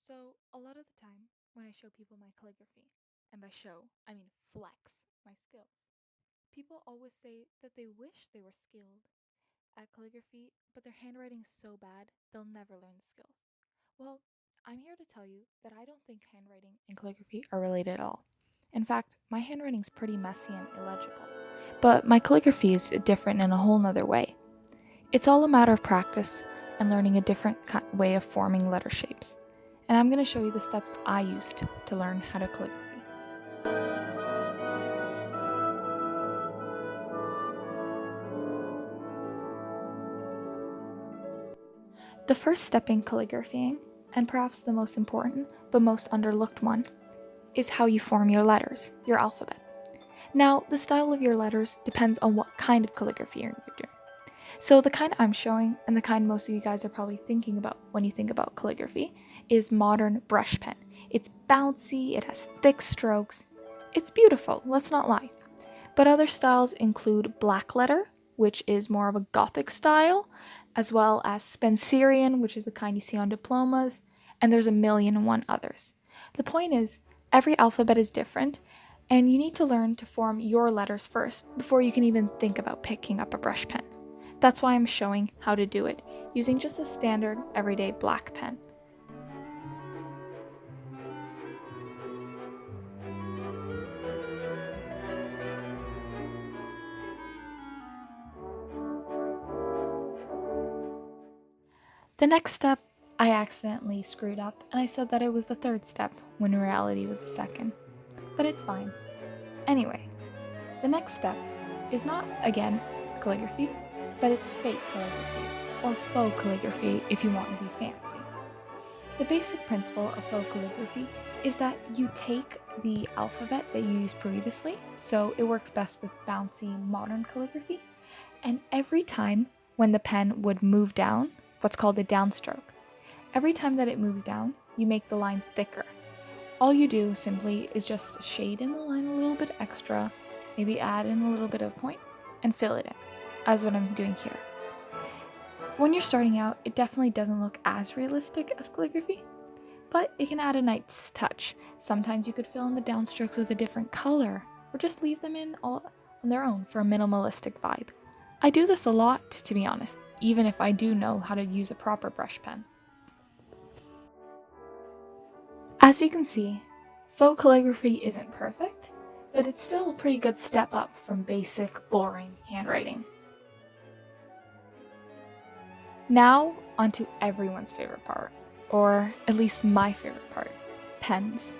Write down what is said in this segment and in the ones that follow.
So, a lot of the time when I show people my calligraphy, and by show, I mean flex my skills, people always say that they wish they were skilled at calligraphy, but their handwriting's so bad they'll never learn the skills. Well, I'm here to tell you that I don't think handwriting and calligraphy are related at all. In fact, my handwriting's pretty messy and illegible, but my calligraphy is different in a whole nother way. It's all a matter of practice and learning a different way of forming letter shapes. And I'm going to show you the steps I used to learn how to calligraphy. The first step in calligraphying, and perhaps the most important but most underlooked one, is how you form your letters, your alphabet. Now, the style of your letters depends on what kind of calligraphy you're doing. So the kind I'm showing, and the kind most of you guys are probably thinking about when you think about calligraphy, is modern brush pen. It's bouncy, it has thick strokes. It's beautiful, let's not lie. But other styles include black letter, which is more of a Gothic style, as well as Spencerian, which is the kind you see on diplomas, and there's a million and one others. The point is, every alphabet is different, and you need to learn to form your letters first before you can even think about picking up a brush pen. That's why I'm showing how to do it, using just a standard, everyday black pen. The next step, I accidentally screwed up, and I said that it was the third step, when in reality was the second. But it's fine. Anyway, the next step is not, again, calligraphy, but it's fake calligraphy, or faux calligraphy if you want to be fancy. The basic principle of faux calligraphy is that you take the alphabet that you used previously, so it works best with bouncy modern calligraphy, and every time when the pen would move down, what's called a downstroke, every time that it moves down, you make the line thicker. All you do simply is just shade in the line a little bit extra, maybe add in a little bit of point, and fill it in, as what I'm doing here. When you're starting out, it definitely doesn't look as realistic as calligraphy, but it can add a nice touch. Sometimes you could fill in the downstrokes with a different color, or just leave them in all on their own for a minimalistic vibe. I do this a lot, to be honest, even if I do know how to use a proper brush pen. As you can see, faux calligraphy isn't perfect, but it's still a pretty good step up from basic, boring handwriting. Now, onto everyone's favorite part, or at least my favorite part, pens.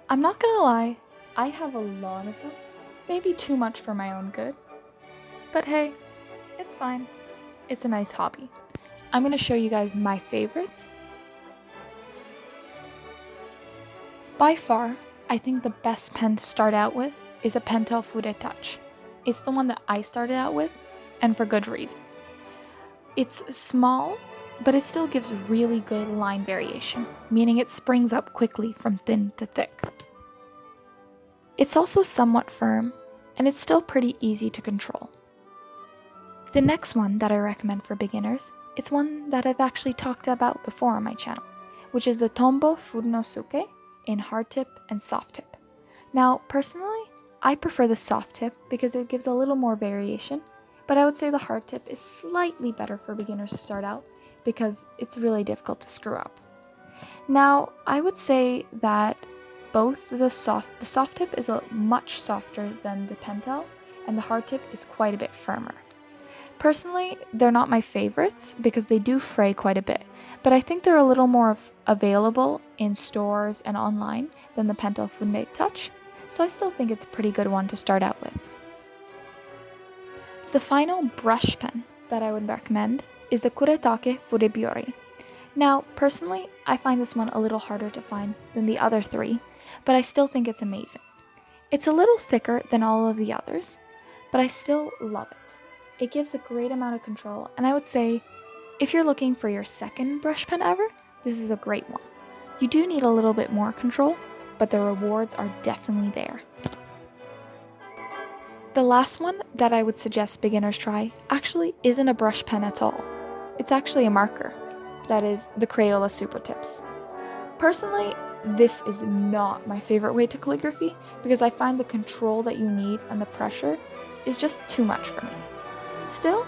I'm not gonna lie, I have a lot of them, maybe too much for my own good, but hey, it's fine. It's a nice hobby. I'm gonna show you guys my favorites. By far, I think the best pen to start out with is a Pentel Fude Touch. It's the one that I started out with, and for good reason. It's small, but it still gives really good line variation, meaning it springs up quickly from thin to thick. It's also somewhat firm, and it's still pretty easy to control. The next one that I recommend for beginners is one that I've actually talked about before on my channel, which is the Tombow Fudenosuke in hard tip and soft tip. Now, personally, I prefer the soft tip because it gives a little more variation, but I would say the hard tip is slightly better for beginners to start out because it's really difficult to screw up. Now, I would say that both the soft tip is a much softer than the Pentel, and the hard tip is quite a bit firmer. Personally, they're not my favorites because they do fray quite a bit, but I think they're a little more available in stores and online than the Pentel Fude Touch, so I still think it's a pretty good one to start out with. The final brush pen that I would recommend is the Kuretake Fudebiyori. Now, personally, I find this one a little harder to find than the other three, but I still think it's amazing. It's a little thicker than all of the others, but I still love it. It gives a great amount of control, and I would say, if you're looking for your second brush pen ever, this is a great one. You do need a little bit more control, but the rewards are definitely there. The last one that I would suggest beginners try actually isn't a brush pen at all. It's actually a marker. That is the Crayola Super Tips. Personally, this is not my favorite way to calligraphy because I find the control that you need and the pressure is just too much for me. Still,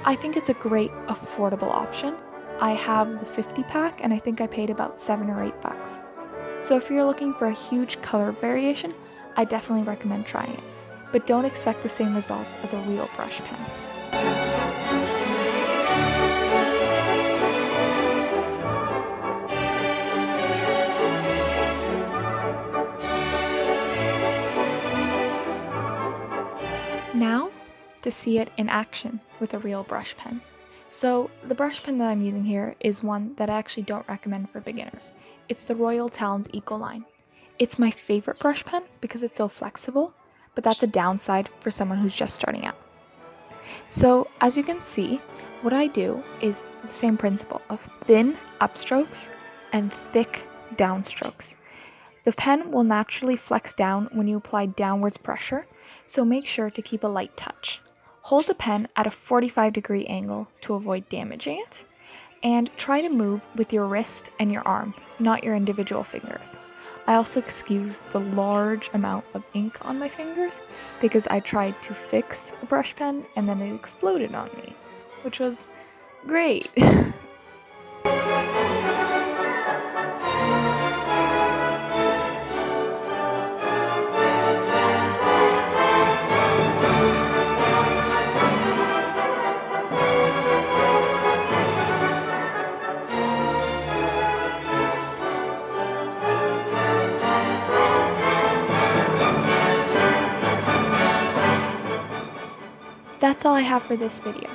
I think it's a great affordable option. I have the 50 pack and I think I paid about $7 or $8. So if you're looking for a huge color variation, I definitely recommend trying it. But don't expect the same results as a real brush pen. Now, to see it in action with a real brush pen. So the brush pen that I'm using here is one that I actually don't recommend for beginners. It's the Royal Talens Ecoline. It's my favorite brush pen because it's so flexible, but that's a downside for someone who's just starting out. So as you can see, what I do is the same principle of thin upstrokes and thick downstrokes. The pen will naturally flex down when you apply downwards pressure, so make sure to keep a light touch. Hold the pen at a 45-degree angle to avoid damaging it, and try to move with your wrist and your arm, not your individual fingers. I also excuse the large amount of ink on my fingers because I tried to fix a brush pen and then it exploded on me, which was great. That's all I have for this video.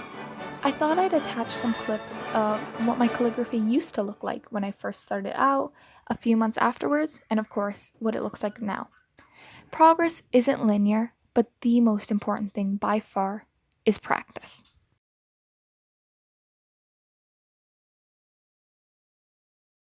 I thought I'd attach some clips of what my calligraphy used to look like when I first started out, a few months afterwards, and of course, what it looks like now. Progress isn't linear, but the most important thing by far is practice.